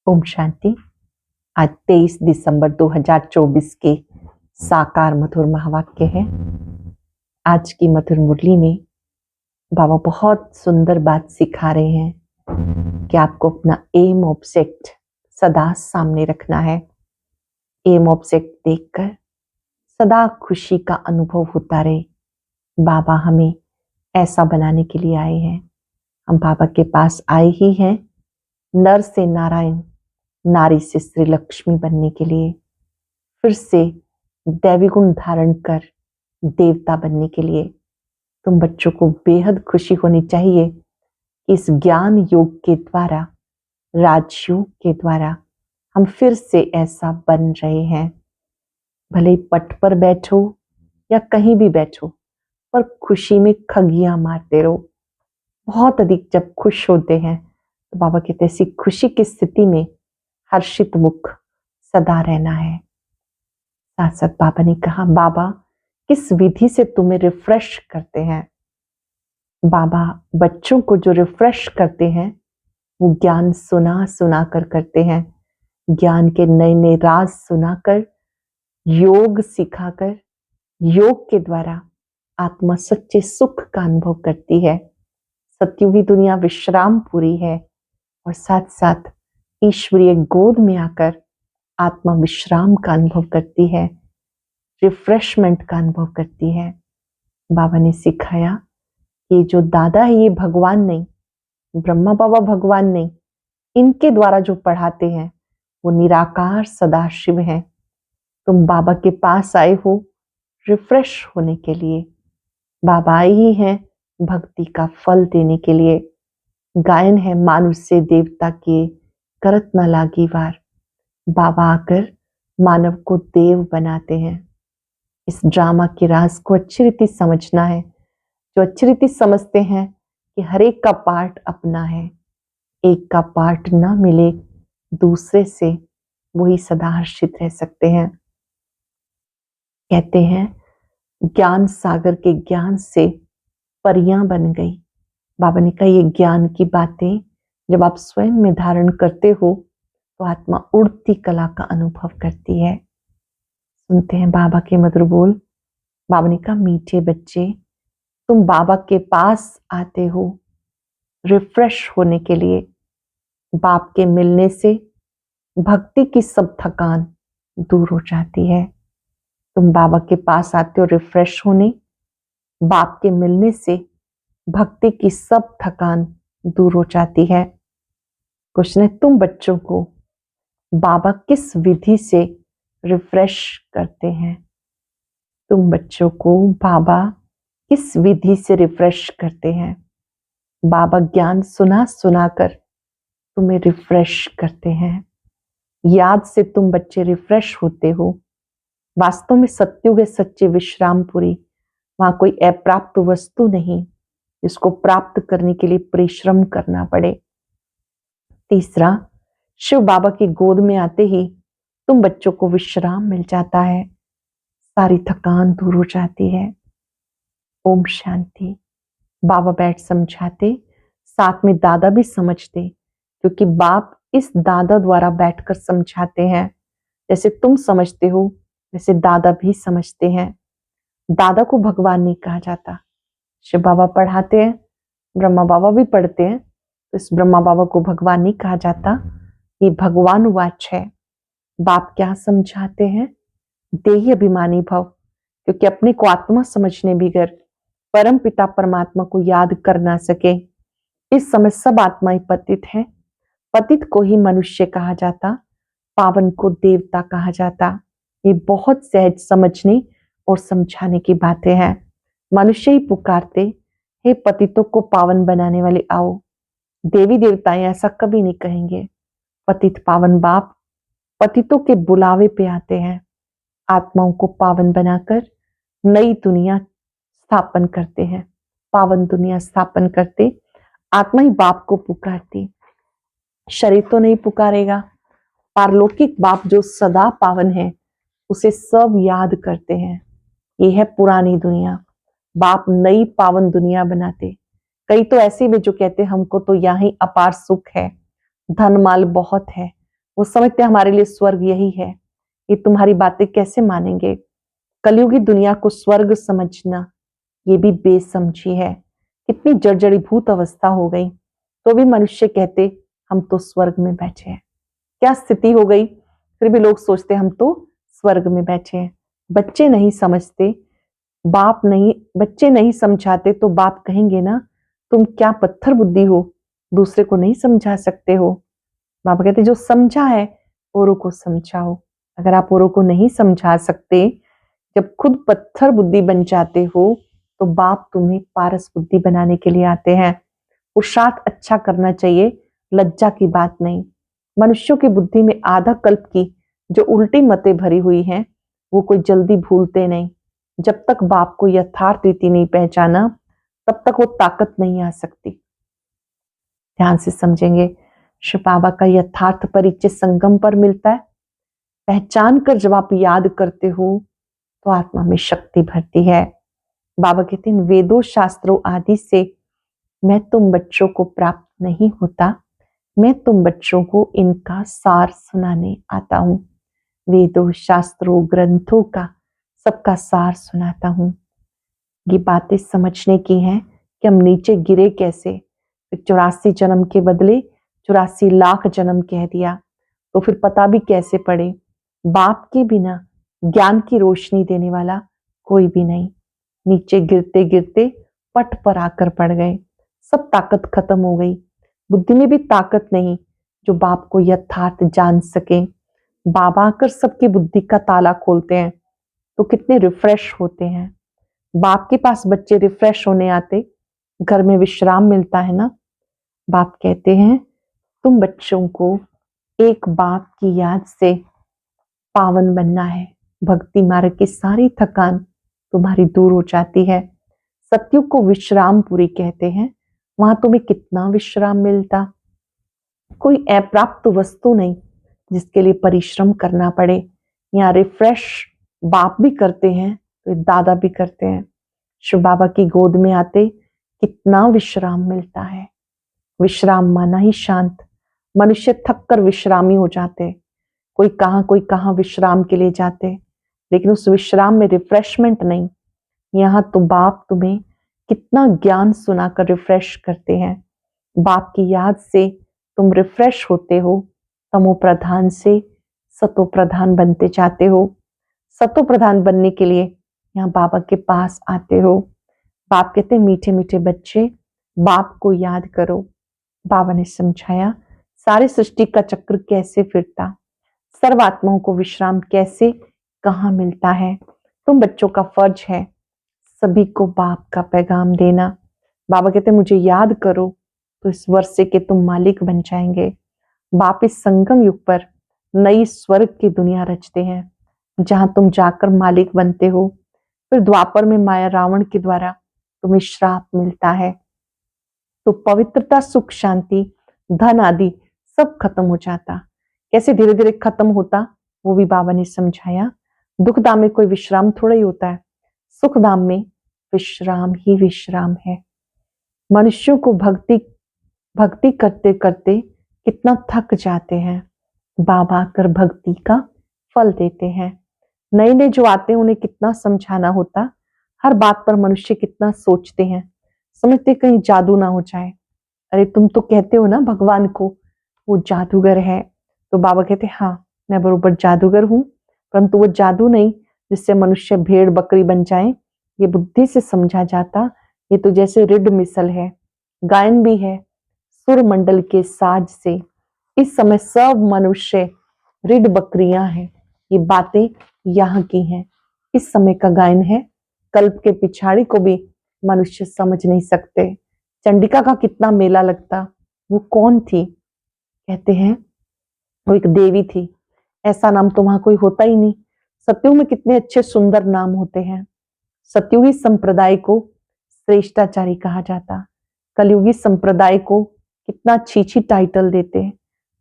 ओम शांति। आज 23 दिसंबर 2024 के साकार मधुर महावाक्य है। आज की मधुर मुरली में बाबा बहुत सुंदर बात सिखा रहे हैं कि आपको अपना एम ऑब्जेक्ट सदा सामने रखना है। एम ऑब्जेक्ट देखकर सदा खुशी का अनुभव होता रहे। बाबा हमें ऐसा बनाने के लिए आए हैं। हम बाबा के पास आए ही हैं नर से नारायण, नारी से श्री लक्ष्मी बनने के लिए, फिर से दैवी गुण धारण कर देवता बनने के लिए। तुम बच्चों को बेहद खुशी होनी चाहिए कि इस ज्ञान योग के द्वारा, राजयोग के द्वारा हम फिर से ऐसा बन रहे हैं। भले ही पट पर बैठो या कहीं भी बैठो, पर खुशी में खगियां मारते रहो। बहुत अधिक जब खुश होते हैं तो बाबा कहते ऐसी खुशी की स्थिति में हर्षित मुख सदा रहना है। साथ साथ बाबा ने कहा, बाबा किस विधि से तुम्हें रिफ्रेश करते हैं। बाबा बच्चों को जो रिफ्रेश करते हैं वो ज्ञान सुना सुना कर करते हैं। ज्ञान के नए नए राज सुनाकर, योग सिखाकर, योग के द्वारा आत्मा सच्चे सुख का अनुभव करती है। सत्युगी दुनिया विश्राम पूरी है और साथ साथ ईश्वरीय गोद में आकर आत्मा विश्राम का अनुभव करती है, रिफ्रेशमेंट का अनुभव करती है। बाबा ने सिखाया कि जो दादा है ये भगवान नहीं, ब्रह्मा बाबा भगवान नहीं, इनके द्वारा जो पढ़ाते हैं वो निराकार सदाशिव हैं। तुम बाबा के पास आए हो रिफ्रेश होने के लिए। बाबा आए ही हैं भक्ति का फल देने के लिए। गायन है मानुष से देवता के करत न लागी वार। बाबा आकर मानव को देव बनाते हैं। इस ड्रामा के राज को अच्छी रीति समझना है। जो अच्छी रीति समझते हैं कि हर एक का पार्ट अपना है, एक का पार्ट ना मिले दूसरे से, वही सदा हर्षित रह सकते हैं। कहते हैं ज्ञान सागर के ज्ञान से परियां बन गई। बाबा ने कहा ये ज्ञान की बातें जब आप स्वयं में धारण करते हो तो आत्मा उड़ती कला का अनुभव करती है। सुनते हैं बाबा के मधुर बोल। बाबा ने कहा, मीठे बच्चे तुम बाबा के पास आते हो रिफ्रेश होने के लिए। बाप के मिलने से भक्ति की सब थकान दूर हो जाती है। तुम बाबा के पास आते हो रिफ्रेश होने, बाप के मिलने से भक्ति की सब थकान दूर हो जाती है। कुछ ने तुम बच्चों को बाबा किस विधि से रिफ्रेश करते हैं। तुम बच्चों को बाबा किस विधि से रिफ्रेश करते हैं। बाबा ज्ञान सुना सुनाकर तुम्हें रिफ्रेश करते हैं। याद से तुम बच्चे रिफ्रेश होते हो। वास्तव में सत्युग है सच्चे विश्रामपुरी। वहां कोई अप्राप्त वस्तु नहीं जिसको प्राप्त करने के लिए परिश्रम करना पड़े। तीसरा, शिव बाबा की गोद में आते ही तुम बच्चों को विश्राम मिल जाता है, सारी थकान दूर हो जाती है। ओम शांति। बाबा बैठ समझाते, साथ में दादा भी समझते, क्योंकि बाप इस दादा द्वारा बैठकर समझाते हैं। जैसे तुम समझते हो वैसे दादा भी समझते हैं। दादा को भगवान नहीं कहा जाता। शिव बाबा पढ़ाते हैं, ब्रह्मा बाबा भी पढ़ते हैं, तो इस ब्रह्मा बाबा को भगवान नहीं कहा जाता, ये भगवान वाच है। बाप क्या समझाते हैं? देही अभिमानी भव, क्योंकि अपने को आत्मा समझने बिगर परम पिता परमात्मा को याद कर ना सके। इस समय सब आत्माएं पतित है। पतित को ही मनुष्य कहा जाता, पावन को देवता कहा जाता। ये बहुत सहज समझने और समझाने की बातें हैं। मनुष्य ही पुकारते, हे पतितों को पावन बनाने वाले आओ। देवी देवताएं ऐसा कभी नहीं कहेंगे। पतित पावन बाप पतितों के बुलावे पे आते हैं। आत्माओं को पावन बनाकर नई दुनिया स्थापन करते हैं। पावन दुनिया स्थापन करते आत्मा ही बाप को पुकारती, शरीर तो नहीं पुकारेगा। पारलौकिक बाप जो सदा पावन है उसे सब याद करते हैं। ये है पुरानी दुनिया। बाप नई पावन दुनिया बनाते। कई तो ऐसे भी जो कहते हमको तो यहाँ ही अपार सुख है, धन माल बहुत है, वो समझते हमारे लिए स्वर्ग यही है। ये तुम्हारी बातें कैसे मानेंगे? कलयुगी दुनिया को स्वर्ग समझना ये भी बेसमझी है। कितनी जर्जरीभूत अवस्था हो गई, तो भी मनुष्य कहते हम तो स्वर्ग में बैठे हैं। क्या स्थिति हो गई, फिर भी लोग सोचते हम तो स्वर्ग में बैठे हैं। बच्चे नहीं समझते, बच्चे नहीं समझाते तो बाप कहेंगे ना, तुम क्या पत्थर बुद्धि हो, दूसरे को नहीं समझा सकते हो। बाबा कहते जो समझा है औरों को समझाओ। अगर आप औरों को नहीं समझा सकते, जब खुद पत्थर बुद्धि बन जाते हो, तो बाप तुम्हें पारस बुद्धि बनाने के लिए आते हैं। पुरुषार्थ अच्छा करना चाहिए, लज्जा की बात नहीं। मनुष्यों की बुद्धि में आधा कल्प की जो उल्टी मतें भरी हुई हैं, वो कोई जल्दी भूलते नहीं। जब तक बाप को यथार्थ रीति नहीं पहचाना, तब तक वो ताकत नहीं आ सकती। ध्यान से समझेंगे, शिव बाबा का यथार्थ परिचय संगम पर मिलता है। पहचान कर जब आप याद करते हो, तो आत्मा में शक्ति भरती है। बाबा कहते हैं वेदों शास्त्रों आदि से मैं तुम बच्चों को प्राप्त नहीं होता, मैं तुम बच्चों को इनका सार सुनाने आता हूं। वेदों शास्त्रों ग्रंथों का सबका सार सुनाता हूं। ये बातें समझने की हैं कि हम नीचे गिरे कैसे। 84 जन्म के बदले 84 लाख जन्म कह दिया, तो फिर पता भी कैसे पड़े। बाप के बिना ज्ञान की रोशनी देने वाला कोई भी नहीं। नीचे गिरते गिरते पट पर आकर पड़ गए, सब ताकत खत्म हो गई। बुद्धि में भी ताकत नहीं जो बाप को यथार्थ जान सके। बाबा आकर सबकी बुद्धि का ताला खोलते हैं, तो कितने रिफ्रेश होते हैं। बाप के पास बच्चे रिफ्रेश होने आते, घर में विश्राम मिलता है ना। बाप कहते हैं तुम बच्चों को एक बाप की याद से पावन बनना है। भक्ति मार्ग की सारी थकान तुम्हारी दूर हो जाती है। सत्युग को विश्रामपुरी कहते हैं। वहां तुम्हें कितना विश्राम मिलता। कोई अप्राप्त वस्तु नहीं जिसके लिए परिश्रम करना पड़े। यहाँ रिफ्रेश बाप भी करते हैं, तो दादा भी करते हैं। शिव बाबा की गोद में आते कितना विश्राम मिलता है। विश्राम माना ही शांत। मनुष्य थक कर विश्रामी हो जाते, कोई कहाँ विश्राम के लिए जाते, लेकिन उस विश्राम में रिफ्रेशमेंट नहीं। यहाँ तो बाप तुम्हें कितना ज्ञान सुनाकर रिफ्रेश करते हैं। बाप की याद से तुम रिफ्रेश होते हो। तमो प्रधान से सतो प्रधान बनते जाते हो। सतो प्रधान बनने के लिए यहाँ बाबा के पास आते हो। बाप कहते मीठे मीठे बच्चे बाप को याद करो। बाबा ने समझाया सारी सृष्टि का चक्र कैसे फिरता, सर्व आत्माओं को विश्राम कैसे कहाँ मिलता है। तुम बच्चों का फर्ज है सभी को बाप का पैगाम देना। बाबा कहते मुझे याद करो तो इस वर्षे के तुम मालिक बन जाएंगे। बाप इस संगम युग पर नई स्वर्ग की दुनिया रचते हैं, जहां तुम जाकर मालिक बनते हो। फिर द्वापर में माया रावण के द्वारा तुम्हें श्राप मिलता है, तो पवित्रता सुख शांति धन आदि सब खत्म हो जाता। कैसे धीरे धीरे खत्म होता वो भी बाबा ने समझाया। दुख धाम में कोई विश्राम थोड़ा ही होता है, सुख धाम में विश्राम ही विश्राम है। मनुष्यों को भक्ति करते करते कितना थक जाते हैं। बाबा आकर भक्ति का फल देते हैं। नए नए जो आते हैं उन्हें कितना समझाना होता। हर बात पर मनुष्य कितना सोचते हैं, समझते कहीं जादू ना हो जाए। अरे तुम तो कहते हो ना भगवान को वो जादूगर है, तो बाबा कहते हाँ मैं बरोबर जादूगर हूं, परंतु वो जादू नहीं जिससे मनुष्य भेड़ बकरी बन जाए। ये बुद्धि से समझा जाता। ये तो जैसे रिड मिसल है, गायन भी है सुर मंडल के साज से। इस समय सब मनुष्य रिड बकरियां हैं। ये बातें यहाँ की हैं, इस समय का गायन है। कल्प के पिछाड़ी को भी मनुष्य समझ नहीं सकते। चंडिका का कितना मेला लगता, वो कौन थी? कहते हैं वो एक देवी थी। ऐसा नाम तो वहां कोई होता ही नहीं। सत्युग में कितने अच्छे सुंदर नाम होते हैं। सत्युगी संप्रदाय को श्रेष्ठाचारी कहा जाता, कलयुगी संप्रदाय को कितना अच्छी टाइटल देते हैं।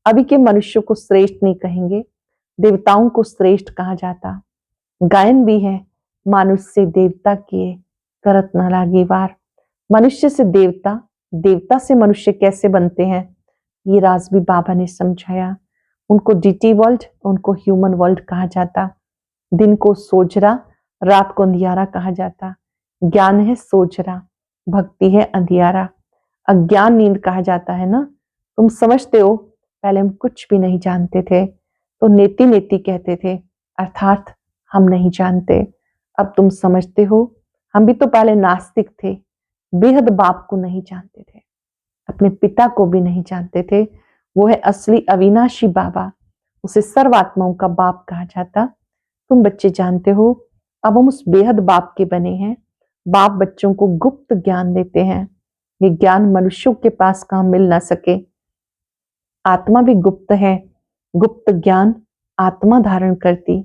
अभी के मनुष्य को श्रेष्ठ नहीं कहेंगे, देवताओं को श्रेष्ठ कहा जाता। गायन भी है मानुष से देवता किए करत न लागी वार। मनुष्य से देवता, देवता से मनुष्य कैसे बनते हैं, ये राज भी बाबा ने समझाया। उनको डीटी वर्ल्ड, उनको ह्यूमन वर्ल्ड कहा जाता। दिन को सोजरा, रात को अंधियारा कहा जाता। ज्ञान है सोजरा, भक्ति है अंधियारा। अज्ञान नींद कहा जाता है ना। तुम समझते हो पहले हम कुछ भी नहीं जानते थे तो नेति नेति कहते थे, अर्थात हम नहीं जानते। अब तुम समझते हो हम भी तो पहले नास्तिक थे, बेहद बाप को नहीं जानते थे, अपने पिता को भी नहीं जानते थे। वो है असली अविनाशी बाबा, उसे सर्वात्माओं का बाप कहा जाता। तुम बच्चे जानते हो अब हम उस बेहद बाप के बने हैं। बाप बच्चों को गुप्त ज्ञान देते हैं। ये ज्ञान मनुष्यों के पास कहां मिल ना सके। आत्मा भी गुप्त है, गुप्त ज्ञान आत्मा धारण करती।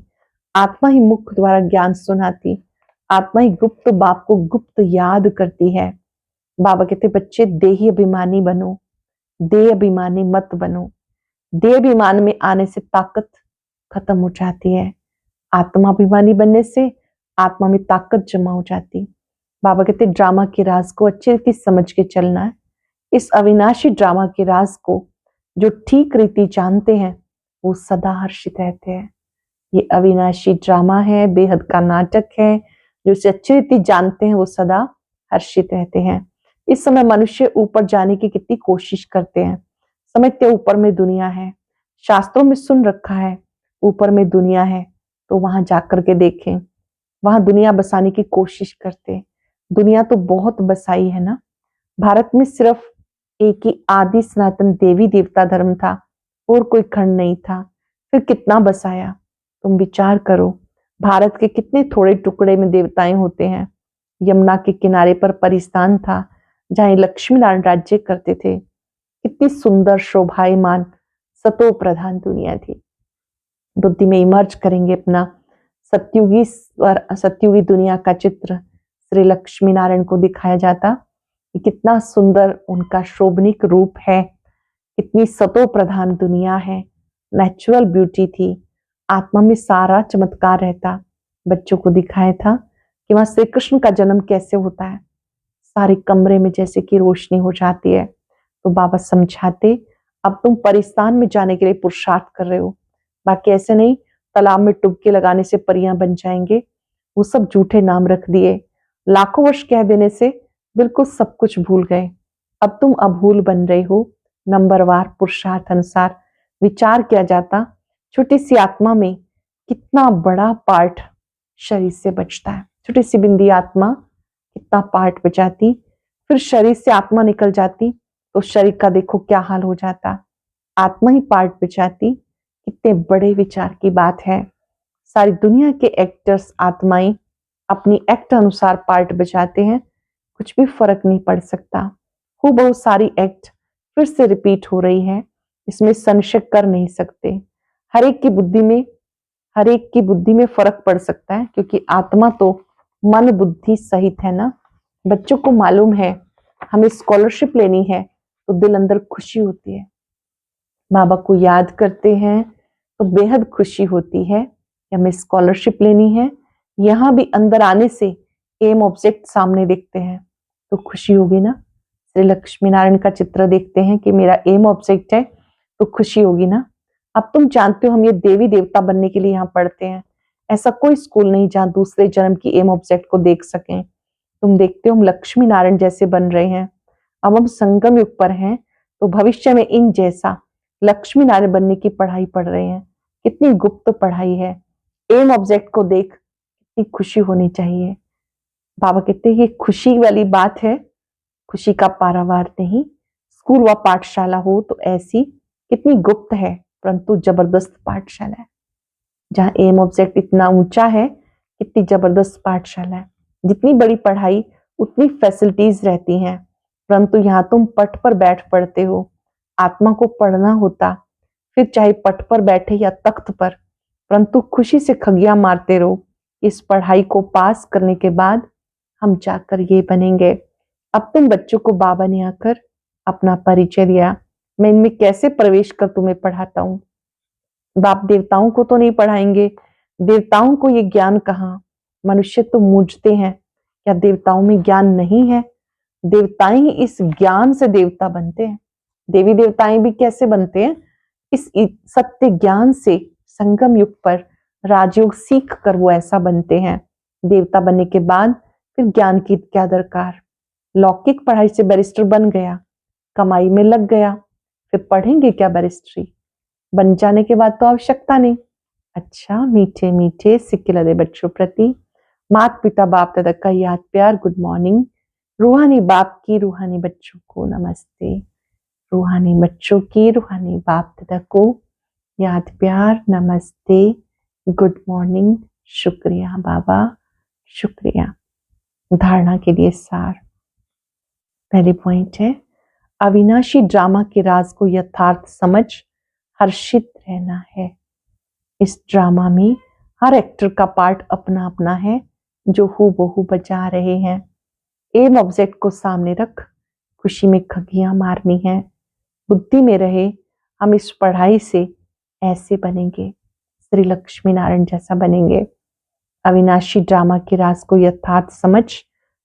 आत्मा ही मुख द्वारा ज्ञान सुनाती। आत्मा ही गुप्त बाप को गुप्त याद करती है। बाबा कहते बच्चे देही अभिमानी बनो, देह अभिमानी मत बनो। देह अभिमान में आने से ताकत खत्म हो जाती है। आत्माभिमानी बनने से आत्मा में ताकत जमा हो जाती। बाबा कहते ड्रामा के राज को अच्छी रीति समझ के चलना है। इस अविनाशी ड्रामा के राज को जो ठीक रीति जानते हैं वो सदा हर्षित रहते हैं। ये अविनाशी ड्रामा है, बेहद का नाटक है। जो इसे अच्छी रीति जानते हैं वो सदा हर्षित रहते हैं। इस समय मनुष्य ऊपर जाने की कितनी कोशिश करते हैं, समझते ऊपर में दुनिया है। शास्त्रों में सुन रखा है ऊपर में दुनिया है, तो वहां जाकर के देखें। वहां दुनिया बसाने की कोशिश करते। दुनिया तो बहुत बसाई है ना। भारत में सिर्फ एक ही आदि सनातन देवी देवता धर्म था और कोई खंड नहीं था, फिर कितना बसाया। तुम विचार करो भारत के कितने थोड़े टुकड़े में देवताएं होते हैं। यमुना के किनारे पर परिस्थान था जहां लक्ष्मी नारायण राज्य करते थे। कितनी सुंदर शोभायमान सतो प्रधान दुनिया थी। बुद्धि में इमर्ज करेंगे अपना सत्युगी दुनिया का चित्र श्री लक्ष्मी नारायण को दिखाया जाता। कि कितना सुंदर उनका शोभनिक रूप है, कितनी सतो प्रधान दुनिया है, नेचुरल ब्यूटी थी। आत्मा में सारा चमत्कार रहता। बच्चों को दिखाया था कि वहां श्री कृष्ण का जन्म कैसे होता है। सारे कमरे में जैसे कि रोशनी हो जाती है। तो बाबा समझाते अब तुम परिस्थान में जाने के लिए पुरुषार्थ कर रहे हो, बाकी ऐसे नहीं तालाब में डुबकी लगाने से परियां बन जाएंगे। वो सब झूठे नाम रख दिए। लाखों वर्ष कह देने से बिल्कुल सब कुछ भूल गए। अब तुम अभूल बन रहे हो। नंबरवार पुरुषार्थ अनुसार विचार किया जाता। छोटी सी आत्मा में कितना बड़ा पार्ट शरीर से बचता है। छोटी सी बिंदी आत्मा कितना पार्ट बचाती, फिर शरीर से आत्मा निकल जाती तो शरीर का देखो क्या हाल हो जाता। आत्मा ही पार्ट बचाती। कितने बड़े विचार की बात है। सारी दुनिया के एक्टर्स आत्माएं अपनी एक्ट अनुसार पार्ट बचाते हैं, कुछ भी फर्क नहीं पड़ सकता। बहुत सारी एक्ट फिर से रिपीट हो रही है, इसमें संशय कर नहीं सकते। हर एक की बुद्धि में फर्क पड़ सकता है, क्योंकि आत्मा तो मन बुद्धि सहित है ना। बच्चों को मालूम है हमें स्कॉलरशिप लेनी है तो दिल अंदर खुशी होती है। बाबा को याद करते हैं तो बेहद खुशी होती है कि हमें स्कॉलरशिप लेनी है। यहाँ भी अंदर आने से एम ऑब्जेक्ट सामने देखते हैं तो खुशी होगी ना। श्री लक्ष्मी नारायण का चित्र देखते हैं कि मेरा एम ऑब्जेक्ट है तो खुशी होगी ना। अब तुम जानते हो हम ये देवी देवता बनने के लिए यहाँ पढ़ते हैं। ऐसा कोई स्कूल नहीं जहाँ दूसरे जन्म की एम ऑब्जेक्ट को देख सकें। तुम देखते हो हम लक्ष्मी नारायण जैसे बन रहे हैं। अब हम संगम युग पर हैं तो भविष्य में इन जैसा लक्ष्मी नारायण बनने की पढ़ाई पढ़ रहे हैं। कितनी गुप्त पढ़ाई है। एम ऑब्जेक्ट को देख कितनी खुशी होनी चाहिए। बाबा कहते हैं ये खुशी वाली बात है, खुशी का पारावार नहीं। स्कूल व पाठशाला हो तो ऐसी कितनी गुप्त है परंतु जबरदस्त पाठशाला है। जहाँ एम ऑब्जेक्ट इतना ऊंचा है, कितनी जबरदस्त पाठशाला है। जितनी बड़ी पढ़ाई उतनी फैसिलिटीज रहती हैं, परंतु यहाँ तुम पट पर बैठ पढ़ते हो। आत्मा को पढ़ना होता, फिर चाहे पट पर बैठे या तख्त पर, परंतु खुशी से खगिया मारते रहो। इस पढ़ाई को पास करने के बाद हम जाकर ये बनेंगे। अब तुम बच्चों को बाबा ने आकर अपना परिचय दिया, मैं इनमें कैसे प्रवेश कर तुम्हें पढ़ाता हूँ। बाप देवताओं को तो नहीं पढ़ाएंगे, देवताओं को ये ज्ञान कहाँ। मनुष्य तो मूझते हैं क्या देवताओं में ज्ञान नहीं है। देवताएं ही इस ज्ञान से देवता बनते हैं। देवी देवताएं भी कैसे बनते हैं, इस सत्य ज्ञान से संगम युग पर राजयोग सीख कर वो ऐसा बनते हैं। देवता बनने के बाद फिर ज्ञान की क्या दरकार। लौकिक पढ़ाई से बैरिस्टर बन गया, कमाई में लग गया, फिर पढ़ेंगे क्या बैरिस्ट्री। बन जाने के बाद तो आवश्यकता नहीं। अच्छा, मीठे मीठे सिक्के लदे बच्चों प्रति माता पिता बाप दादा का याद प्यार गुड मॉर्निंग। रूहानी बाप की रूहानी बच्चों को नमस्ते। रूहानी बच्चों की रूहानी बाप दादा को याद प्यार नमस्ते, गुड मॉर्निंग, शुक्रिया बाबा, शुक्रिया। धारणा के लिए सार। पहली पॉइंट है, अविनाशी ड्रामा के राज को यथार्थ समझ हर्षित रहना है। इस ड्रामा में हर एक्टर का पार्ट अपना अपना है जो हूबहू बजा रहे हैं। एम ऑब्जेक्ट को सामने रख खुशी में खगियां मारनी है। बुद्धि में रहे हम इस पढ़ाई से ऐसे बनेंगे, श्री लक्ष्मी नारायण जैसा बनेंगे। अविनाशी ड्रामा के राज को यथार्थ समझ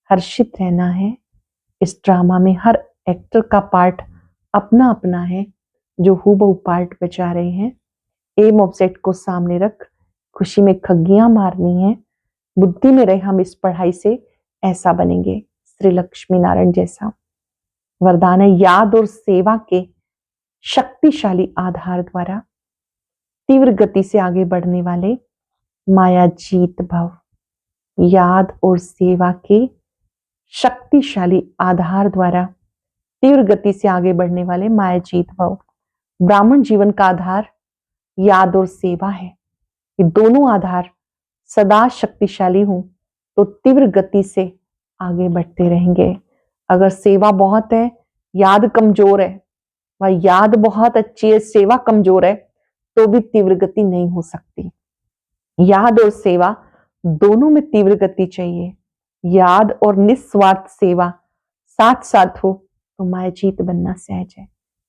हर्षित रहना है। इस ड्रामा में हर एक्टर का पार्ट अपना अपना है जो हूबहू पार्ट बजा रहे हैं। एम ऑब्जेक्ट को सामने रख खुशी में खगियां मारनी है। बुद्धि में रहे हम इस पढ़ाई से ऐसा बनेंगे, श्री लक्ष्मी नारायण जैसा। वरदान है, याद और सेवा के शक्तिशाली आधार द्वारा तीव्र गति से आगे बढ़ने वाले माया जीत भव। याद और सेवा के शक्तिशाली आधार द्वारा तीव्र गति से आगे बढ़ने वाले माया जीत भव। ब्राह्मण जीवन का आधार याद और सेवा है। ये दोनों आधार सदा शक्तिशाली हूं तो तीव्र गति से आगे बढ़ते रहेंगे। अगर सेवा बहुत है, याद कमजोर है, वह याद बहुत अच्छी है, सेवा कमजोर है, तो भी तीव्र गति नहीं हो सकती। याद और सेवा दोनों में तीव्र गति चाहिए। याद और निस्वार्थ सेवा साथ साथ हो तो माया जीत बनना सहज है।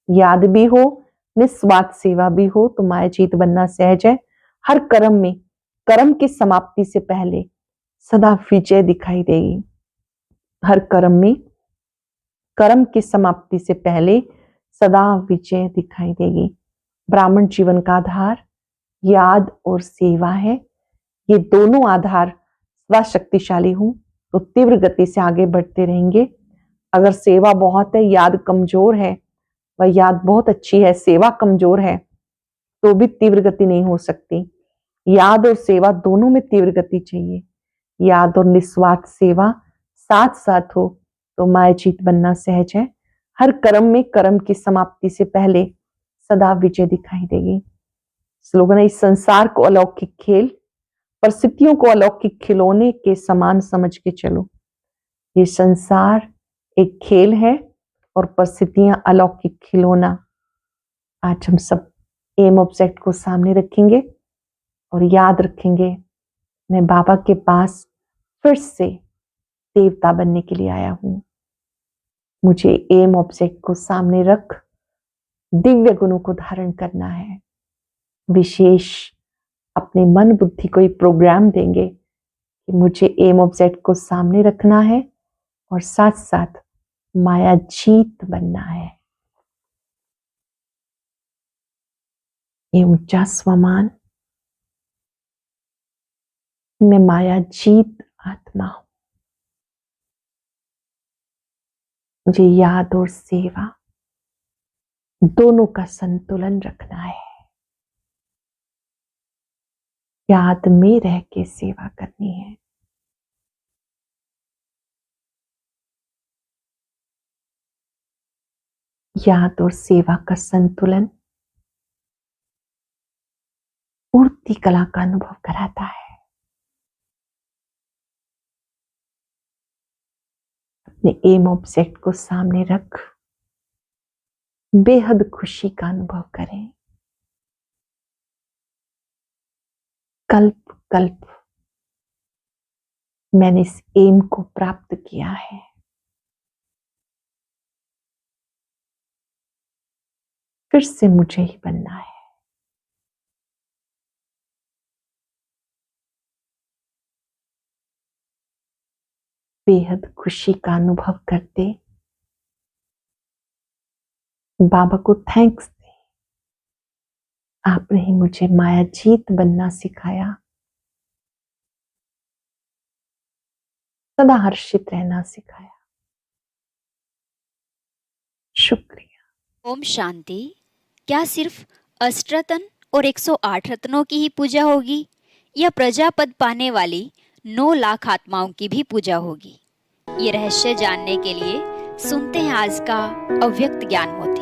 याद भी हो, निस्वार्थ सेवा भी हो तो माया जीत बनना सहज है। हर कर्म में कर्म की समाप्ति से पहले सदा विजय दिखाई देगी। हर कर्म में कर्म की समाप्ति से पहले सदा विजय दिखाई देगी। ब्राह्मण जीवन का आधार याद और सेवा है। ये दोनों आधार सदा शक्तिशाली हूं तो तीव्र गति से आगे बढ़ते रहेंगे। अगर सेवा बहुत है, याद कमजोर है, वह याद बहुत अच्छी है, सेवा कमजोर है, तो भी तीव्र गति नहीं हो सकती। याद और सेवा दोनों में तीव्र गति चाहिए। याद और निस्वार्थ सेवा साथ साथ हो तो माया जीत बनना सहज है। हर कर्म में कर्म की समाप्ति से पहले सदा विजय दिखाई देगी। स्लोगन है, इस संसार को अलौकिक खेल, परिस्थितियों को अलौकिक खिलौने के समान समझ के चलो। ये संसार एक खेल है और परिस्थितियां अलौकिक खिलौना। आज हम सब एम ऑब्जेक्ट को सामने रखेंगे और याद रखेंगे, मैं बाबा के पास फिर से देवता बनने के लिए आया हूं। मुझे एम ऑब्जेक्ट को सामने रख दिव्य गुणों को धारण करना है। विशेष अपने मन बुद्धि को एक प्रोग्राम देंगे कि मुझे एम ऑब्जेक्ट को सामने रखना है और साथ साथ माया जीत बनना है। ये ऊंचा स्वमान, मैं माया जीत आत्मा हूं। मुझे याद और सेवा दोनों का संतुलन रखना है। याद में रह के सेवा करनी है। याद और सेवा का संतुलन पूर्ति कला का अनुभव कराता है। अपने एम ऑब्जेक्ट को सामने रख बेहद खुशी का अनुभव करें। कल्प कल्प मैंने इस एम को प्राप्त किया है। फिर से मुझे ही बनना है। बेहद खुशी का अनुभव करते बाबा को थैंक्स दे। आपने ही मुझे माया जीत बनना सिखाया, सदा हर्षित रहना सिखाया। शुक्रिया। ओम शांति। क्या सिर्फ अष्टरत्न और 108 रत्नों की ही पूजा होगी या प्रजापद पाने वाली 9 लाख आत्माओं की भी पूजा होगी? ये रहस्य जानने के लिए सुनते हैं आज का अव्यक्त ज्ञान मोती।